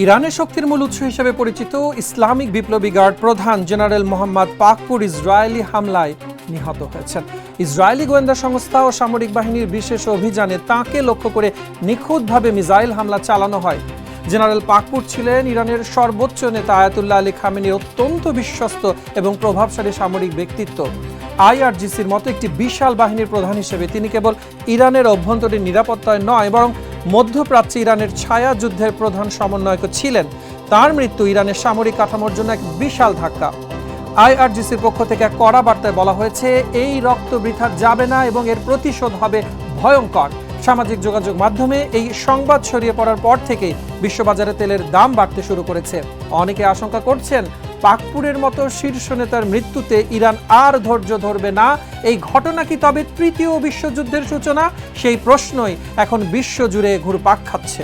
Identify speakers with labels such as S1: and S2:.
S1: ইরানের শক্তির মূল উৎস হিসেবে পরিচিত ইসলামিক বিপ্লবী গার্ড প্রধান জেনারেল মোহাম্মদ পাকপুর ইসরায়েলি হামলায় নিহত হয়েছেন। ইসরায়েলি গোয়েন্দা সংস্থা ও সামরিক বাহিনীর বিশেষ অভিযানে তাঁকে লক্ষ্য করে নিখুঁতভাবে মিসাইল হামলা চালানো হয়। জেনারেল পাকপুর ছিলেন ইরানের সর্বোচ্চ নেতা আয়াতুল্লাহ আলী খামেনির অত্যন্ত বিশ্বস্ত এবং প্রভাবশালী সামরিক ব্যক্তিত্ব। আইআরজিসির মতো একটি বিশাল বাহিনীর প্রধান হিসেবে তিনি কেবল ইরানের অভ্যন্তরীণ নিরাপত্তায় নয়, বরং মধ্যপ্রাচ্যে ইরানের ছায়া যুদ্ধের প্রধান সমন্বয়ক ছিলেন। তার মৃত্যু ইরানের সামরিক কাঠামোর জন্য এক বিশাল ধাক্কা। আইআরজিসির পক্ষ থেকে এক কড়া বার্তায় বলা হয়েছে, এই রক্ত বৃথা যাবে না এবং এর প্রতিশোধ হবে ভয়ঙ্কর। সামাজিক যোগাযোগ মাধ্যমে এই সংবাদ ছড়িয়ে পড়ার পর থেকেই বিশ্ববাজারে তেলের দাম বাড়তে শুরু করেছে। অনেকে আশঙ্কা করছেন, পাকপুরের মতো শীর্ষ নেতার মৃত্যুতে ইরান আর ধৈর্য ধরবে না। এই ঘটনা কি তবে তৃতীয় বিশ্বযুদ্ধের সূচনা? সেই প্রশ্নই এখন বিশ্বজুড়ে ঘুরপাক খাচ্ছে।